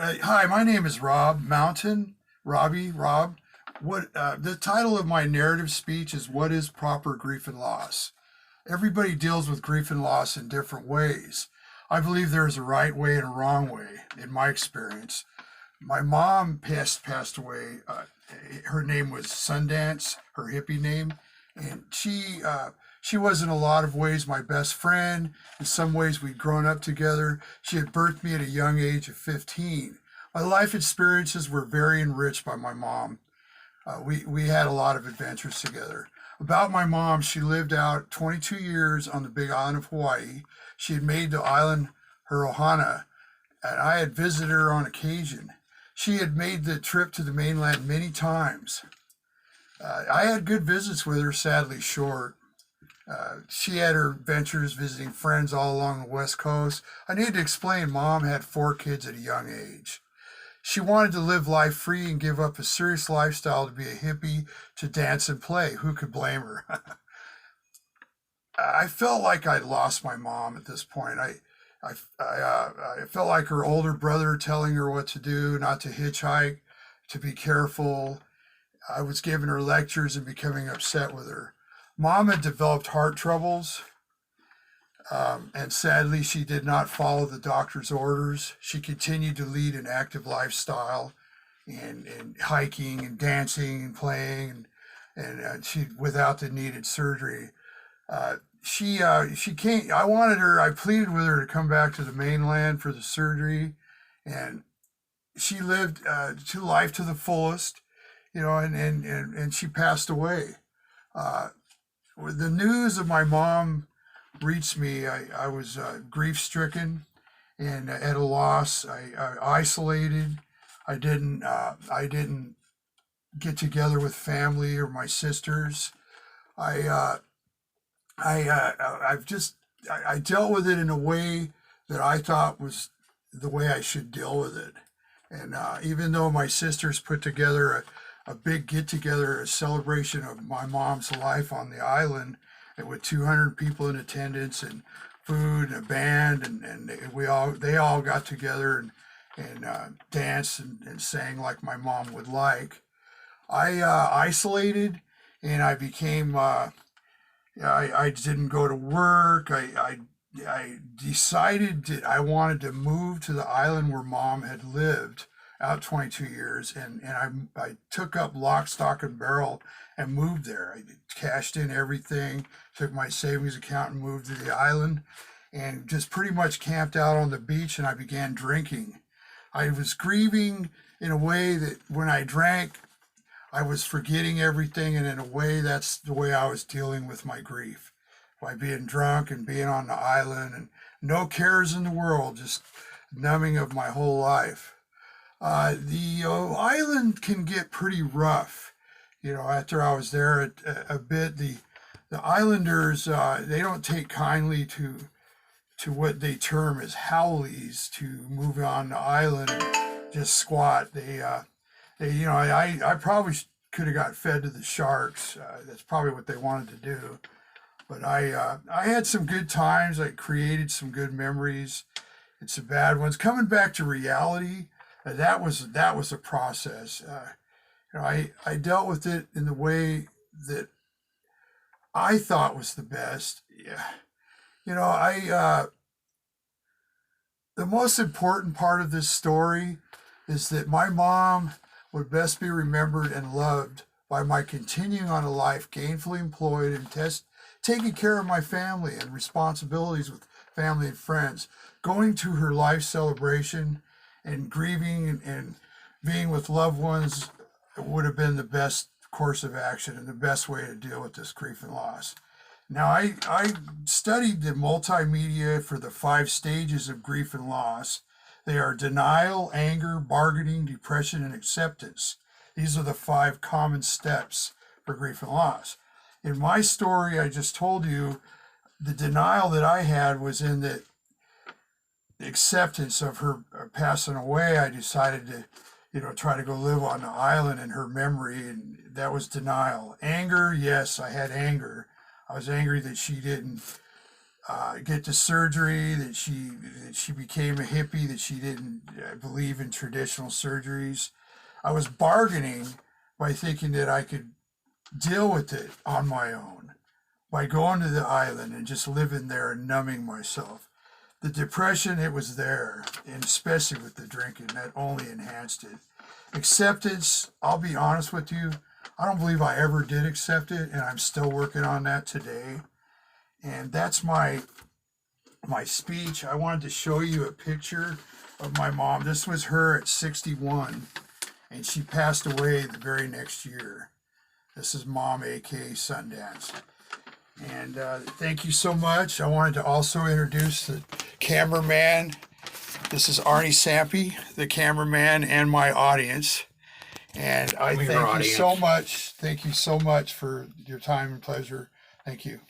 Hi, my name is Rob Mountain. Rob. What the title of my narrative speech is "What is proper grief and loss?" Everybody deals with grief and loss in different ways. I believe there is a right way and a wrong way, in my experience. My mom passed away. Her name was Sundance, her hippie name, and she was in a lot of ways my best friend. In some ways, we'd grown up together. She had birthed me at a young age of 15. My life experiences were very enriched by my mom. We had a lot of adventures together. About my mom, she lived out 22 years on the big island of Hawaii. She had made the island her ohana, and I had visited her on occasion. She had made the trip to the mainland many times. I had good visits with her, sadly short. She had her ventures visiting friends all along the West Coast. I need to explain, Mom had 4 kids at a young age. She wanted to live life free and give up a serious lifestyle to be a hippie, to dance and play. Who could blame her? I felt like I'd lost my mom at this point. I felt like her older brother telling her what to do, not to hitchhike, to be careful. I was giving her lectures and becoming upset with her. Mom had developed heart troubles, and sadly, she did not follow the doctor's orders. She continued to lead an active lifestyle and hiking and dancing and playing, and she without the needed surgery. She came. I wanted her. I pleaded with her to come back to the mainland for the surgery, and she lived to life to the fullest, and she passed away. Uh, the news of my mom reached me. I was grief stricken and at a loss. I isolated. I didn't get together with family or my sisters. I I've just I dealt with it in a way that I thought was the way I should deal with it. And even though my sisters put together a big get together, a celebration of my mom's life on the island, and with 200 people in attendance and food and a band, and they all got together and danced and sang like my mom would like. I isolated and I became I didn't go to work. I decided that I wanted to move to the island where mom had lived out 22 years, and I took up lock, stock, and barrel and moved there. I cashed in everything, took my savings account and moved to the island, and just pretty much camped out on the beach, and I began drinking. I was grieving in a way that when I drank, I was forgetting everything, and in a way, that's the way I was dealing with my grief by being drunk and being on the island and no cares in the world, just numbing of my whole life. The island can get pretty rough. After I was there a bit, the islanders they don't take kindly to what they term as howlies to move on the island and just squat. I probably could have got fed to the sharks. That's probably what they wanted to do. But I had some good times. I created some good memories and some bad ones. Coming back to reality, that was a process. I dealt with it in the way that I thought was the best. Yeah. I the most important part of this story is that my mom would best be remembered and loved by my continuing on a life gainfully employed and taking care of my family and responsibilities with family and friends, going to her life celebration and grieving and being with loved ones would have been the best course of action and the best way to deal with this grief and loss. Now, I studied the multimedia for the 5 stages of grief and loss. They are denial, anger, bargaining, depression, and acceptance. These are the 5 common steps for grief and loss. In my story, I just told you the denial that I had was in the acceptance of her passing away. I decided to, try to go live on the island in her memory, and that was denial. Anger, yes, I had anger. I was angry that she didn't get the surgery, that she became a hippie, that she didn't believe in traditional surgeries. I was bargaining by thinking that I could deal with it on my own by going to the island and just living there and numbing myself. The depression, it was there, and especially with the drinking, that only enhanced it. Acceptance, I'll be honest with you, I don't believe I ever did accept it, and I'm still working on that today. And that's my speech. I wanted to show you a picture of my mom. This was her at 61, and she passed away the very next year. This is Mom, aka Sundance. And thank you so much. I wanted to also introduce the cameraman. This is Arnie Sampe, the cameraman, and my audience. And I thank you so much. Thank you so much for your time and pleasure. Thank you.